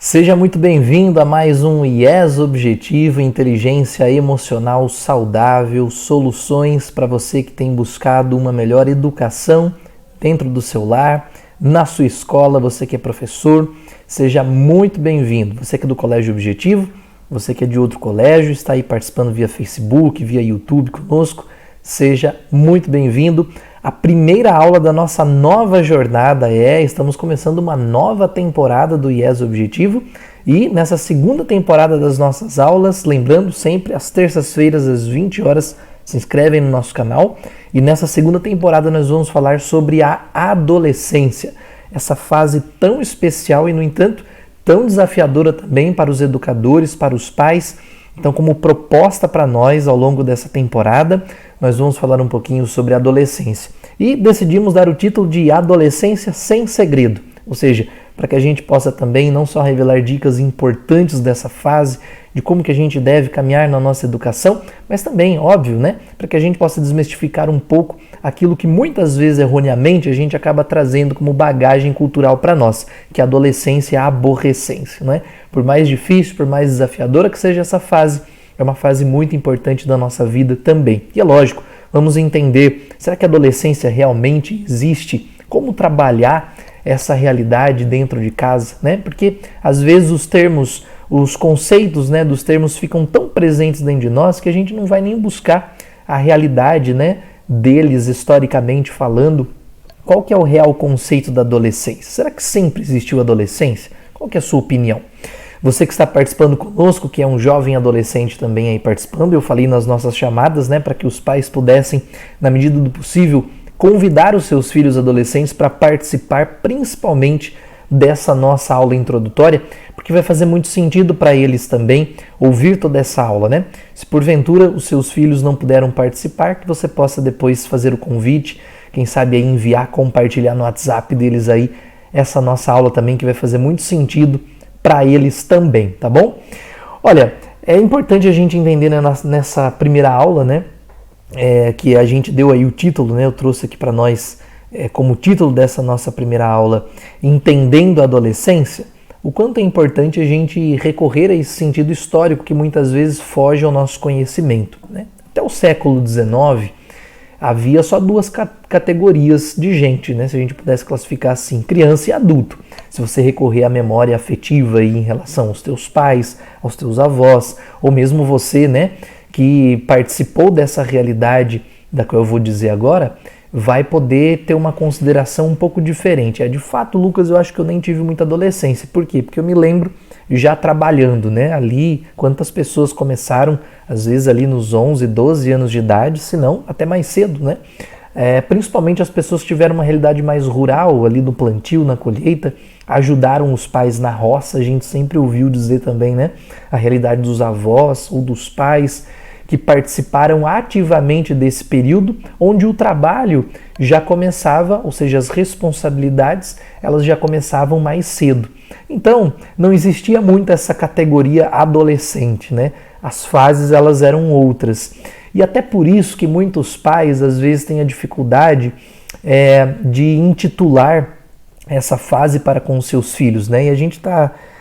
Seja muito bem-vindo a mais um IES Objetivo, inteligência emocional saudável, soluções para você que tem buscado uma melhor educação dentro do seu lar, na sua escola, você que é professor, seja muito bem-vindo. Você que é do Colégio Objetivo, você que é de outro colégio, está aí participando via Facebook, via YouTube conosco, seja muito bem-vindo. A primeira aula da nossa nova jornada estamos começando uma nova temporada do IES Objetivo e nessa segunda temporada das nossas aulas, lembrando sempre, às terças-feiras às 20 horas, se inscrevem no nosso canal e nessa segunda temporada nós vamos falar sobre a adolescência, essa fase tão especial e, no entanto, tão desafiadora também para os educadores, para os pais. Então, como proposta para nós ao longo dessa temporada, nós vamos falar um pouquinho sobre a adolescência. E decidimos dar o título de Adolescência Sem Segredo, ou seja, para que a gente possa também não só revelar dicas importantes dessa fase, de como que a gente deve caminhar na nossa educação, mas também, óbvio, né, para que a gente possa desmistificar um pouco aquilo que muitas vezes erroneamente a gente acaba trazendo como bagagem cultural para nós, que é a adolescência e a aborrecência, né? Por mais difícil, por mais desafiadora que seja essa fase, é uma fase muito importante da nossa vida também. E é lógico, vamos entender, será que a adolescência realmente existe? Como trabalhar essa realidade dentro de casa, né? Porque às vezes os termos, os conceitos, né, dos termos ficam tão presentes dentro de nós que a gente não vai nem buscar a realidade, né, deles historicamente falando. Qual que é o real conceito da adolescência? Será que sempre existiu adolescência? Qual que é a sua opinião? Você que está participando conosco, que é um jovem adolescente também aí participando, eu falei nas nossas chamadas, né, para que os pais pudessem, na medida do possível, convidar os seus filhos adolescentes para participar principalmente dessa nossa aula introdutória, porque vai fazer muito sentido para eles também ouvir toda essa aula, né? Se porventura os seus filhos não puderam participar, que você possa depois fazer o convite, quem sabe aí enviar, compartilhar no WhatsApp deles aí essa nossa aula também, que vai fazer muito sentido para eles também, tá bom? Olha, é importante a gente entender, né, nessa primeira aula, né, que a gente deu aí o título, né, eu trouxe aqui para nós como título dessa nossa primeira aula, Entendendo a Adolescência, o quanto é importante a gente recorrer a esse sentido histórico que muitas vezes foge ao nosso conhecimento, né? Até o século XIX havia só duas categorias de gente, né? Se a gente pudesse classificar assim, criança e adulto. Se você recorrer à memória afetiva aí em relação aos teus pais, aos teus avós, ou mesmo você, né, que participou dessa realidade da qual eu vou dizer agora, vai poder ter uma consideração um pouco diferente. De fato, Lucas, eu acho que eu nem tive muita adolescência. Por quê? Porque eu me lembro já trabalhando, né? Ali, quantas pessoas começaram, às vezes ali nos 11, 12 anos de idade, se não até mais cedo, né? Principalmente as pessoas que tiveram uma realidade mais rural, ali no plantio, na colheita, ajudaram os pais na roça. A gente sempre ouviu dizer também, né? A realidade dos avós ou dos pais que participaram ativamente desse período, onde o trabalho já começava, ou seja, as responsabilidades, elas já começavam mais cedo. Então, não existia muito essa categoria adolescente, né? As fases, elas eram outras. E até por isso que muitos pais, às vezes, têm a dificuldade de intitular essa fase para com os seus filhos, né? E a gente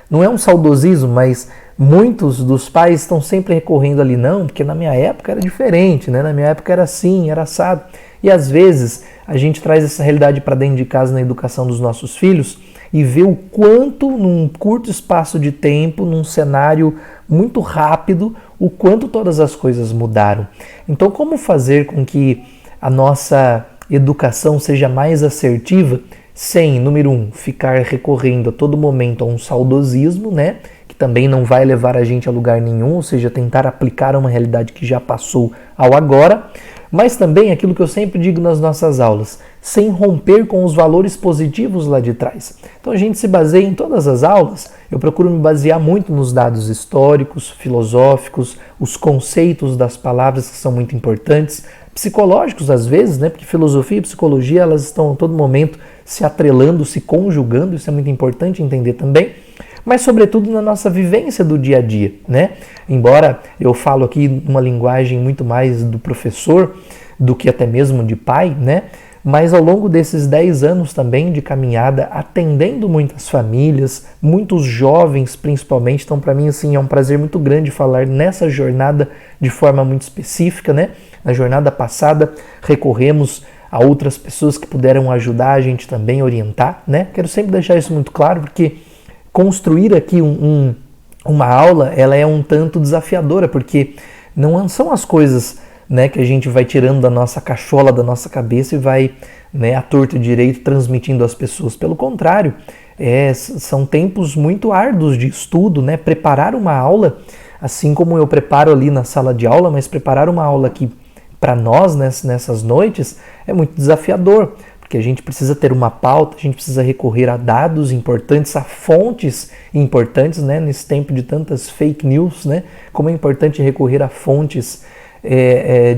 não é um saudosismo, mas muitos dos pais estão sempre recorrendo ali, não, porque na minha época era diferente, né? Na minha época era assim, era assado. E às vezes a gente traz essa realidade para dentro de casa na educação dos nossos filhos e vê o quanto, num curto espaço de tempo, num cenário muito rápido, o quanto todas as coisas mudaram. Então, como fazer com que a nossa educação seja mais assertiva sem, número 1, ficar recorrendo a todo momento a um saudosismo, né? Que também não vai levar a gente a lugar nenhum, ou seja, tentar aplicar uma realidade que já passou ao agora, mas também aquilo que eu sempre digo nas nossas aulas, sem romper com os valores positivos lá de trás. Então a gente se baseia em todas as aulas, eu procuro me basear muito nos dados históricos, filosóficos, os conceitos das palavras que são muito importantes, psicológicos às vezes, né? Porque filosofia e psicologia, elas estão a todo momento se atrelando, se conjugando, isso é muito importante entender também, mas sobretudo na nossa vivência do dia a dia, né? Embora eu falo aqui uma linguagem muito mais do professor do que até mesmo de pai, né? mas ao longo desses 10 anos também de caminhada, atendendo muitas famílias, muitos jovens principalmente, então para mim assim é um prazer muito grande falar nessa jornada de forma muito específica, né? Na jornada passada recorremos a outras pessoas que puderam ajudar a gente também, orientar, né? Quero sempre deixar isso muito claro, porque construir aqui uma aula, ela é um tanto desafiadora, porque não são as coisas, né, que a gente vai tirando da nossa cachola, da nossa cabeça e vai, né, à torta e direito transmitindo às pessoas. Pelo contrário, são tempos muito árduos de estudo, né? Preparar uma aula, assim como eu preparo ali na sala de aula, mas preparar uma aula aqui para nós nessas noites é muito desafiador, porque a gente precisa ter uma pauta, a gente precisa recorrer a dados importantes, a fontes importantes, né? Nesse tempo de tantas fake news, né? Como é importante recorrer a fontes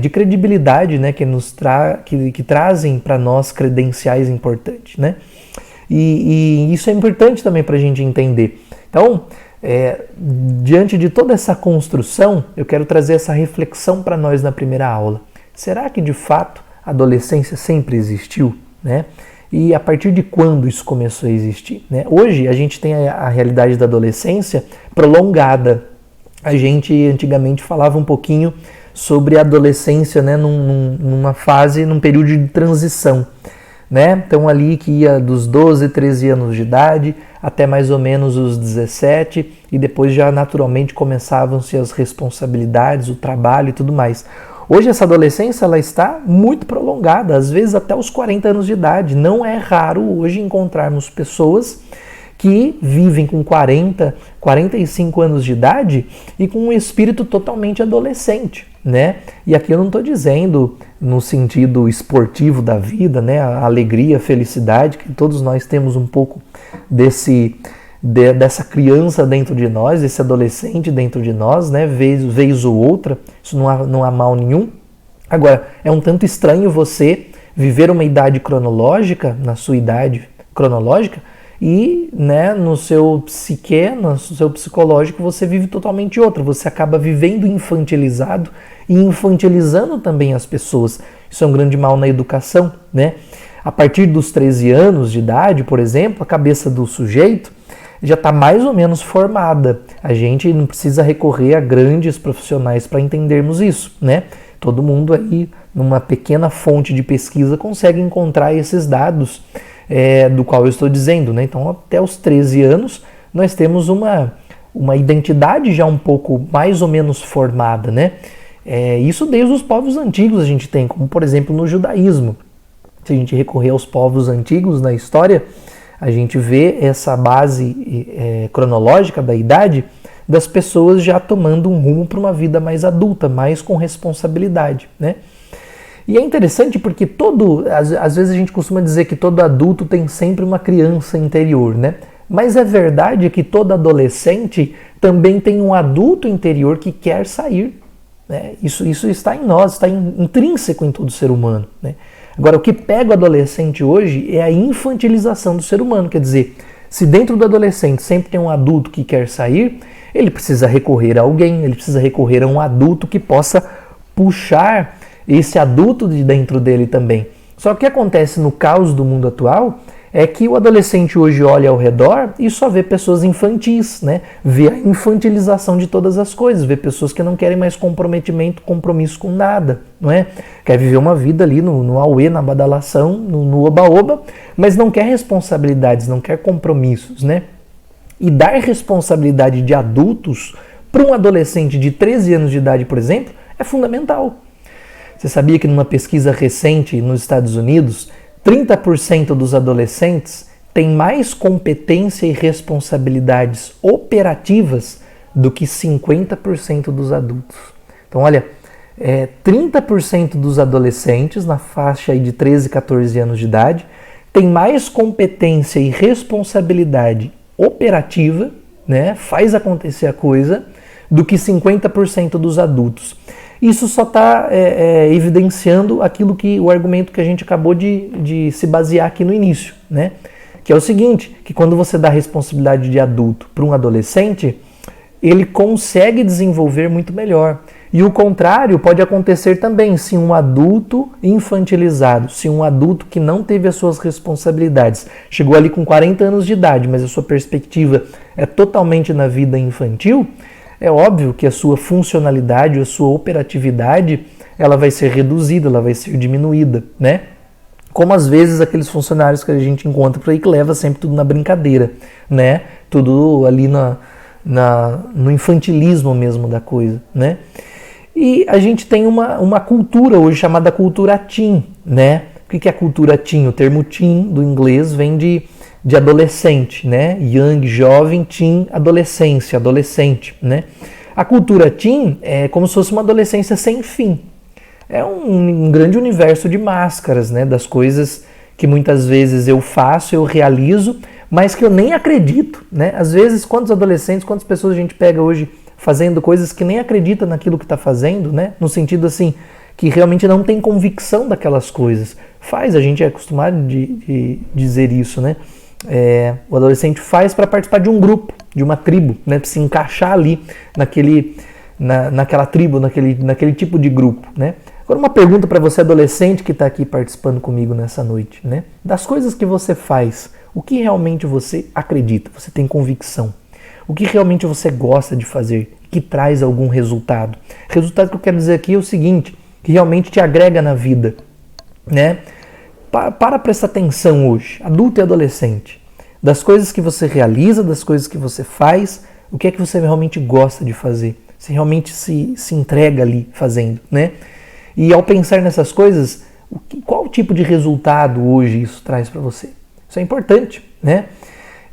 de credibilidade, né? Que trazem para nós credenciais importantes, né? E isso é importante também para a gente entender. Então, diante de toda essa construção, eu quero trazer essa reflexão para nós na primeira aula. Será que de fato a adolescência sempre existiu, né? E a partir de quando isso começou a existir, né? Hoje a gente tem a realidade da adolescência prolongada. A gente antigamente falava um pouquinho sobre a adolescência, né, numa fase, num período de transição, né? Então ali que ia dos 12, 13 anos de idade até mais ou menos os 17 e depois já naturalmente começavam-se as responsabilidades, o trabalho e tudo mais. Hoje essa adolescência ela está muito prolongada, às vezes até os 40 anos de idade. Não é raro hoje encontrarmos pessoas que vivem com 40, 45 anos de idade e com um espírito totalmente adolescente, né? E aqui eu não estou dizendo no sentido esportivo da vida, né? A alegria, a felicidade, que todos nós temos um pouco dessa criança dentro de nós, desse adolescente dentro de nós, né? Vez ou outra, isso não há mal nenhum. Agora, é um tanto estranho você viver uma idade cronológica, na sua idade cronológica, e, né, no seu psique, no seu psicológico, você vive totalmente outra. Você acaba vivendo infantilizado e infantilizando também as pessoas. Isso é um grande mal na educação, né? A partir dos 13 anos de idade, por exemplo, a cabeça do sujeito já está mais ou menos formada. A gente não precisa recorrer a grandes profissionais para entendermos isso, né? Todo mundo aí, numa pequena fonte de pesquisa, consegue encontrar esses dados do qual eu estou dizendo, né? Então, até os 13 anos, nós temos uma identidade já um pouco mais ou menos formada, né? Isso desde os povos antigos a gente tem, como por exemplo no judaísmo. Se a gente recorrer aos povos antigos na história, a gente vê essa base cronológica da idade das pessoas já tomando um rumo para uma vida mais adulta, mais com responsabilidade, né? E é interessante porque às vezes a gente costuma dizer que todo adulto tem sempre uma criança interior, né? Mas é verdade que todo adolescente também tem um adulto interior que quer sair, né? Isso está em nós, está intrínseco em todo ser humano, né? Agora, o que pega o adolescente hoje é a infantilização do ser humano, quer dizer, se dentro do adolescente sempre tem um adulto que quer sair, ele precisa recorrer a alguém, ele precisa recorrer a um adulto que possa puxar esse adulto de dentro dele também. Só que o que acontece no caos do mundo atual é que o adolescente hoje olha ao redor e só vê pessoas infantis, né? Vê a infantilização de todas as coisas, vê pessoas que não querem mais compromisso com nada, não é? Quer viver uma vida ali no auê, na badalação, no oba-oba, mas não quer responsabilidades, não quer compromissos, né? E dar responsabilidade de adultos para um adolescente de 13 anos de idade, por exemplo, é fundamental. Você sabia que numa pesquisa recente nos Estados Unidos, 30% dos adolescentes têm mais competência e responsabilidades operativas do que 50% dos adultos. Então, olha, 30% dos adolescentes na faixa aí de 13, 14 anos de idade têm mais competência e responsabilidade operativa, né, faz acontecer a coisa, do que 50% dos adultos. Isso só está evidenciando o argumento que a gente acabou de se basear aqui no início, né? Que é o seguinte, que quando você dá responsabilidade de adulto para um adolescente, ele consegue desenvolver muito melhor. E o contrário pode acontecer também se um adulto infantilizado, se um adulto que não teve as suas responsabilidades, chegou ali com 40 anos de idade, mas a sua perspectiva é totalmente na vida infantil, é óbvio que a sua funcionalidade, a sua operatividade, ela vai ser reduzida, ela vai ser diminuída, né? Como às vezes aqueles funcionários que a gente encontra por aí que leva sempre tudo na brincadeira, né? Tudo ali no infantilismo mesmo da coisa, né? E a gente tem uma cultura hoje chamada cultura teen, né? O que é a cultura teen? O termo teen do inglês vem de adolescente, né? Young, jovem, teen, adolescência, adolescente, né? A cultura teen é como se fosse uma adolescência sem fim. É um grande universo de máscaras, né? Das coisas que muitas vezes eu faço, eu realizo, mas que eu nem acredito, né? Às vezes, quantos adolescentes, quantas pessoas a gente pega hoje fazendo coisas que nem acredita naquilo que está fazendo, né? No sentido assim, que realmente não tem convicção daquelas coisas. A gente é acostumado de dizer isso, né? O adolescente faz para participar de um grupo, de uma tribo, né? Para se encaixar ali naquela tribo, naquele tipo de grupo, né? Agora uma pergunta para você adolescente que está aqui participando comigo nessa noite, né? Das coisas que você faz, o que realmente você acredita, você tem convicção? O que realmente você gosta de fazer, que traz algum resultado? Resultado que eu quero dizer aqui é o seguinte, que realmente te agrega na vida, né? Para prestar atenção hoje, adulto e adolescente, das coisas que você realiza, das coisas que você faz, o que é que você realmente gosta de fazer? Você realmente se entrega ali fazendo, né? E ao pensar nessas coisas, qual tipo de resultado hoje isso traz para você? Isso é importante, né?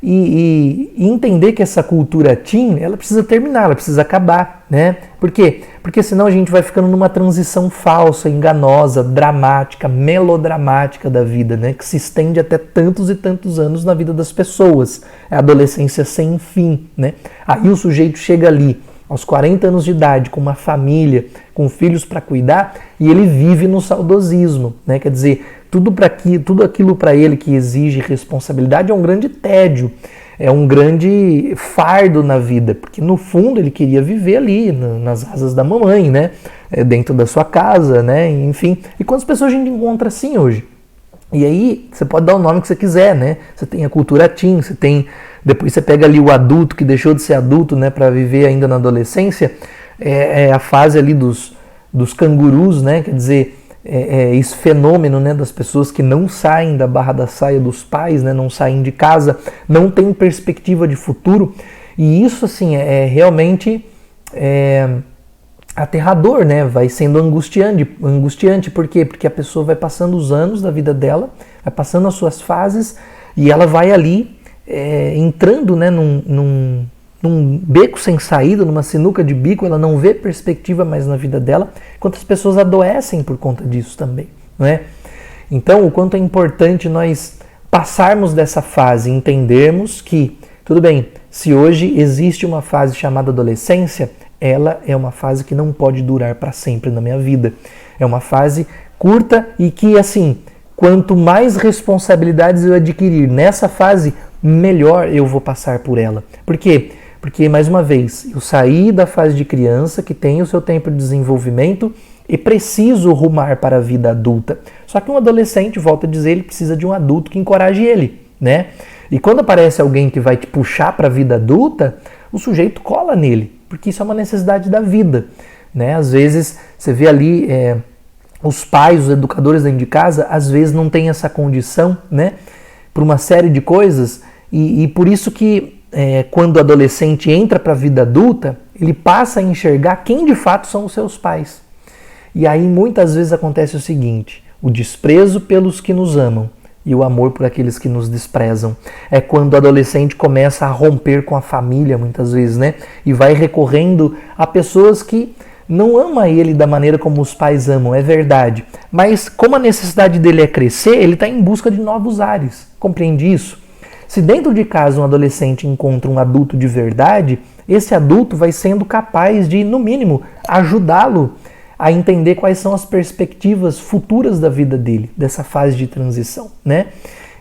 E entender que essa cultura teen, ela precisa terminar, ela precisa acabar, né? Por quê? Porque senão a gente vai ficando numa transição falsa, enganosa, dramática, melodramática da vida, né? Que se estende até tantos e tantos anos na vida das pessoas. É a adolescência sem fim, né? Aí o sujeito chega ali, aos 40 anos de idade, com uma família, com filhos para cuidar, e ele vive no saudosismo, né? Quer dizer, tudo aquilo para ele que exige responsabilidade é um grande tédio, é um grande fardo na vida, porque no fundo ele queria viver ali, nas asas da mamãe, né? Dentro da sua casa, né? Enfim, e quantas pessoas a gente encontra assim hoje? E aí, você pode dar o nome que você quiser, né? Você tem a cultura teen, depois você pega ali o adulto que deixou de ser adulto, né, para viver ainda na adolescência, é a fase ali dos cangurus, né? Quer dizer, esse fenômeno, né, das pessoas que não saem da barra da saia dos pais, né, não saem de casa, não têm perspectiva de futuro, e isso assim é realmente aterrador, né? Vai sendo angustiante. Por quê? Porque a pessoa vai passando os anos da vida dela, vai passando as suas fases e ela vai ali entrando, né, num beco sem saída, numa sinuca de bico, ela não vê perspectiva mais na vida dela. Quantas pessoas adoecem por conta disso também, não é? Então, o quanto é importante nós passarmos dessa fase, entendermos que, tudo bem, se hoje existe uma fase chamada adolescência, ela é uma fase que não pode durar para sempre na minha vida. É uma fase curta e que, assim, quanto mais responsabilidades eu adquirir nessa fase, melhor eu vou passar por ela. Por quê? Porque, mais uma vez, eu saí da fase de criança, que tem o seu tempo de desenvolvimento, e preciso rumar para a vida adulta. Só que um adolescente, volto a dizer, ele precisa de um adulto que encoraje ele, né? E quando aparece alguém que vai te puxar para a vida adulta, o sujeito cola nele, porque isso é uma necessidade da vida, né? Às vezes, você vê ali os pais, os educadores dentro de casa, às vezes não tem essa condição, né? Por uma série de coisas, e por isso que quando o adolescente entra para a vida adulta, ele passa a enxergar quem de fato são os seus pais. E aí muitas vezes acontece o seguinte, o desprezo pelos que nos amam e o amor por aqueles que nos desprezam. É quando o adolescente começa a romper com a família, muitas vezes, né? E vai recorrendo a pessoas que não amam ele da maneira como os pais amam, é verdade. Mas como a necessidade dele é crescer, ele está em busca de novos ares. Compreende isso? Se dentro de casa um adolescente encontra um adulto de verdade, esse adulto vai sendo capaz de, no mínimo, ajudá-lo a entender quais são as perspectivas futuras da vida dele, dessa fase de transição, né?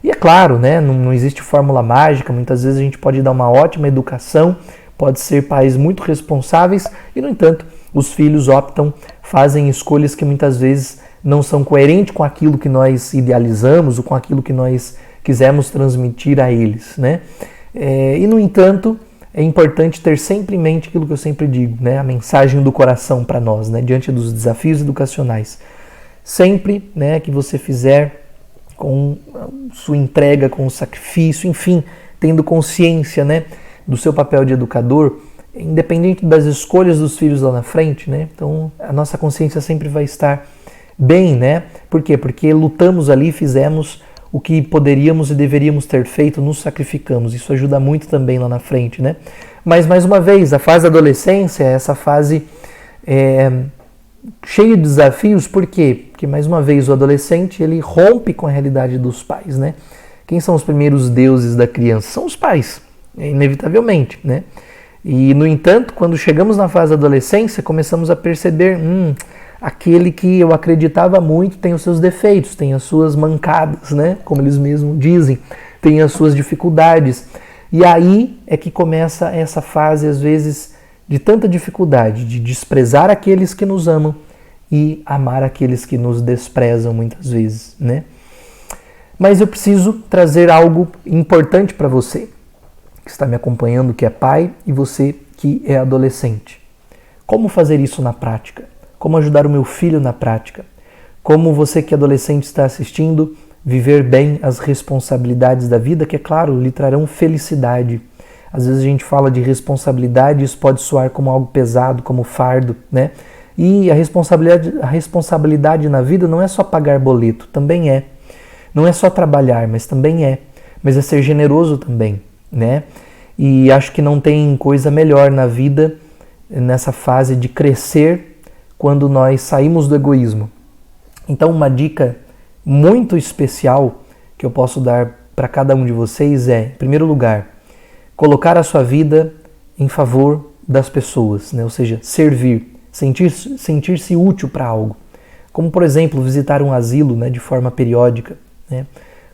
E é claro, né, não existe fórmula mágica, muitas vezes a gente pode dar uma ótima educação, pode ser pais muito responsáveis e, no entanto, os filhos fazem escolhas que muitas vezes não são coerentes com aquilo que nós idealizamos ou com aquilo que nós quisemos transmitir a eles, né? E, no entanto, é importante ter sempre em mente aquilo que eu sempre digo, né? A mensagem do coração para nós, né? Diante dos desafios educacionais. Sempre, né, que você fizer com sua entrega, com o sacrifício, enfim, tendo consciência, né, do seu papel de educador, independente das escolhas dos filhos lá na frente, né? Então, a nossa consciência sempre vai estar bem, né? Por quê? Porque lutamos ali, fizemos o que poderíamos e deveríamos ter feito, nos sacrificamos. Isso ajuda muito também lá na frente, né? Mas, mais uma vez, a fase da adolescência é essa fase cheia de desafios. Por quê? Porque, mais uma vez, o adolescente, ele rompe com a realidade dos pais, né? Quem são os primeiros deuses da criança? São os pais, inevitavelmente, né? E, no entanto, quando chegamos na fase da adolescência, começamos a perceber, aquele que eu acreditava muito tem os seus defeitos, tem as suas mancadas, né? Como eles mesmos dizem, tem as suas dificuldades. E aí é que começa essa fase, às vezes, de tanta dificuldade, de desprezar aqueles que nos amam e amar aqueles que nos desprezam muitas vezes, né? Mas eu preciso trazer algo importante para você que está me acompanhando, que é pai, e você que é adolescente. Como fazer isso na prática? Como ajudar o meu filho na prática? Como você que é adolescente está assistindo, viver bem as responsabilidades da vida, que, é claro, lhe trarão felicidade. Às vezes a gente fala de responsabilidade, isso pode soar como algo pesado, como fardo, né? E a responsabilidade na vida não é só pagar boleto, também é. Não é só trabalhar, mas também é. Mas é ser generoso também, né? E acho que não tem coisa melhor na vida, nessa fase de crescer, quando nós saímos do egoísmo. Então, uma dica muito especial que eu posso dar para cada um de vocês é, em primeiro lugar, colocar a sua vida em favor das pessoas, né? Ou seja, servir, sentir-se útil para algo. Como, por exemplo, visitar um asilo, né, de forma periódica, né,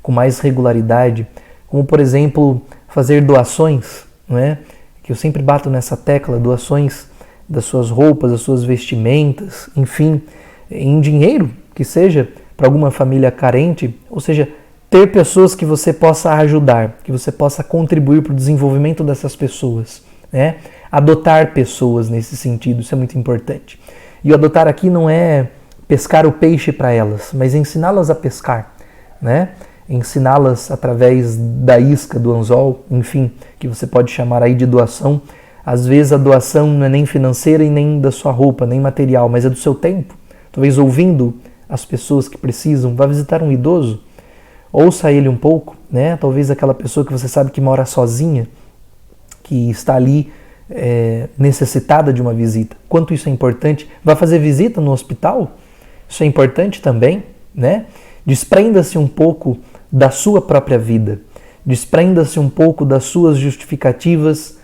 com mais regularidade. Como, por exemplo, fazer doações, né, que eu sempre bato nessa tecla, doações das suas roupas, das suas vestimentas, enfim, em dinheiro, que seja para alguma família carente, ou seja, ter pessoas que você possa ajudar, que você possa contribuir para o desenvolvimento dessas pessoas, né? Adotar pessoas nesse sentido, isso é muito importante. E o adotar aqui não é pescar o peixe para elas, mas ensiná-las a pescar, né? Ensiná-las através da isca, do anzol, enfim, que você pode chamar aí de doação. Às vezes a doação não é nem financeira e nem da sua roupa, nem material, mas é do seu tempo. Talvez ouvindo as pessoas que precisam, vá visitar um idoso, ouça ele um pouco, né? Talvez aquela pessoa que você sabe que mora sozinha, que está ali necessitada de uma visita. Quanto isso é importante? Vá fazer visita no hospital? Isso é importante também, né? Desprenda-se um pouco da sua própria vida. Desprenda-se um pouco das suas justificativas,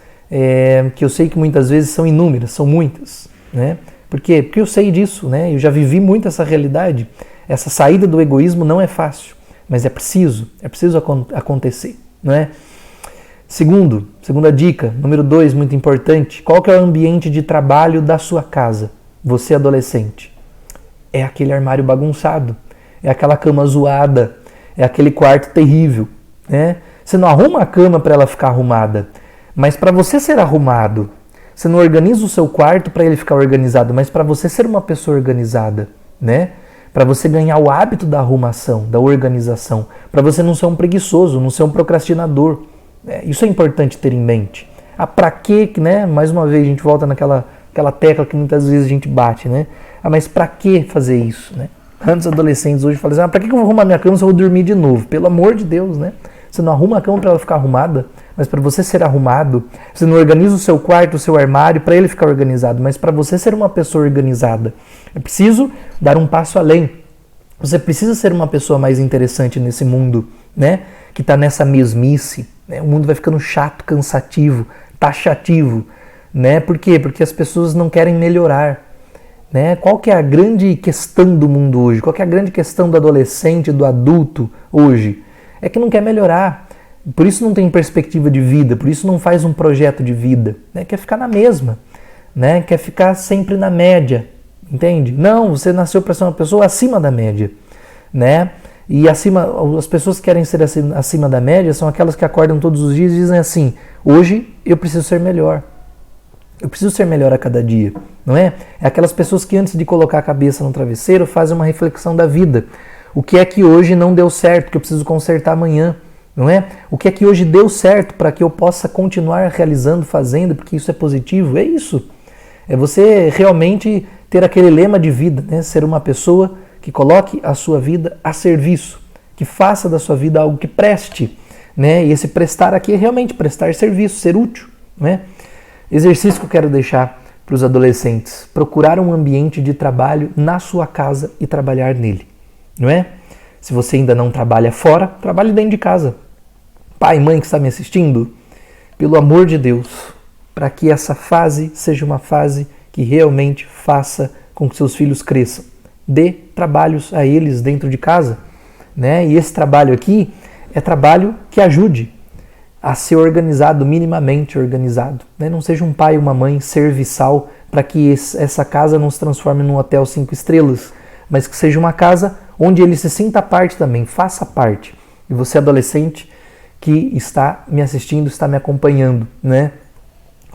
que eu sei que muitas vezes são inúmeras, são muitas, né? Por quê? Porque eu sei disso, né? Eu já vivi muito essa realidade. Essa saída do egoísmo não é fácil, mas é preciso acontecer, não é? Segunda dica, número 2, muito importante. Qual que é o ambiente de trabalho da sua casa? Você adolescente. É aquele armário bagunçado, é aquela cama zoada, é aquele quarto terrível, né? Você não arruma a cama para ela ficar arrumada, mas para você ser arrumado, você não organiza o seu quarto para ele ficar organizado, mas para você ser uma pessoa organizada, né? Para você ganhar o hábito da arrumação, da organização, para você não ser um preguiçoso, não ser um procrastinador. Isso é importante ter em mente. Para quê, né? Mais uma vez a gente volta naquela tecla que muitas vezes a gente bate, né? Mas para que fazer isso, né? Tantos adolescentes hoje falam assim, para que eu vou arrumar minha cama se eu vou dormir de novo? Pelo amor de Deus, né? Você não arruma a cama para ela ficar arrumada, mas para você ser arrumado. Você não organiza o seu quarto, o seu armário para ele ficar organizado, mas para você ser uma pessoa organizada. É preciso dar um passo além. Você precisa ser uma pessoa mais interessante nesse mundo, né? Que está nessa mesmice, né? O mundo vai ficando chato, cansativo, taxativo, né? Por quê? Porque as pessoas não querem melhorar, né? Qual que é a grande questão do mundo hoje? Qual que é a grande questão do adolescente, do adulto hoje? É que não quer melhorar. Por isso não tem perspectiva de vida, por isso não faz um projeto de vida, né? Quer ficar na mesma. né? Quer ficar sempre na média, entende? Não, você nasceu para ser uma pessoa acima da média, né? E as pessoas que querem ser acima da média são aquelas que acordam todos os dias e dizem assim: hoje eu preciso ser melhor. Eu preciso ser melhor a cada dia, não é? É aquelas pessoas que antes de colocar a cabeça no travesseiro fazem uma reflexão da vida. O que é que hoje não deu certo, que eu preciso consertar amanhã, não é? O que é que hoje deu certo para que eu possa continuar realizando, fazendo, porque isso é positivo? É isso. É você realmente ter aquele lema de vida, né? Ser uma pessoa que coloque a sua vida a serviço, que faça da sua vida algo que preste, né? E esse prestar aqui é realmente prestar serviço, ser útil, né? Exercício que eu quero deixar para os adolescentes: procurar um ambiente de trabalho na sua casa e trabalhar nele, não é? Se você ainda não trabalha fora, trabalhe dentro de casa. Pai e mãe que está me assistindo, pelo amor de Deus, para que essa fase seja uma fase que realmente faça com que seus filhos cresçam, dê trabalhos a eles dentro de casa, né? E esse trabalho aqui é trabalho que ajude a ser organizado, minimamente organizado, né? Não seja um pai ou uma mãe serviçal para que essa casa não se transforme num hotel 5 estrelas, mas que seja uma casa onde ele se sinta parte também, faça parte. E você, adolescente, que está me assistindo, está me acompanhando, né?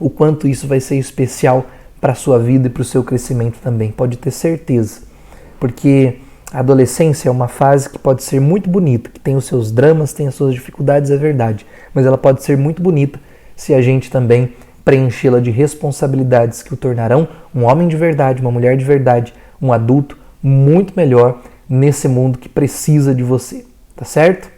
O quanto isso vai ser especial para a sua vida e para o seu crescimento também, pode ter certeza. Porque a adolescência é uma fase que pode ser muito bonita, que tem os seus dramas, tem as suas dificuldades, é verdade, mas ela pode ser muito bonita se a gente também preenchê-la de responsabilidades que o tornarão um homem de verdade, uma mulher de verdade, um adulto muito melhor nesse mundo que precisa de você, tá certo?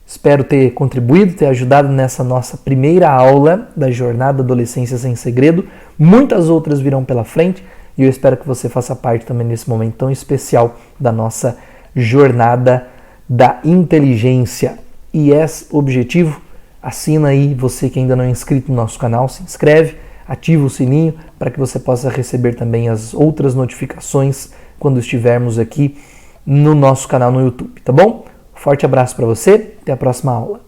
Espero ter contribuído, ter ajudado nessa nossa primeira aula da jornada Adolescência Sem Segredo. Muitas outras virão pela frente. E eu espero que você faça parte também desse momento tão especial da nossa jornada da inteligência. E esse objetivo, assina aí, você que ainda não é inscrito no nosso canal, se inscreve, ativa o sininho para que você possa receber também as outras notificações quando estivermos aqui no nosso canal no YouTube, tá bom? Forte abraço para você, até a próxima aula.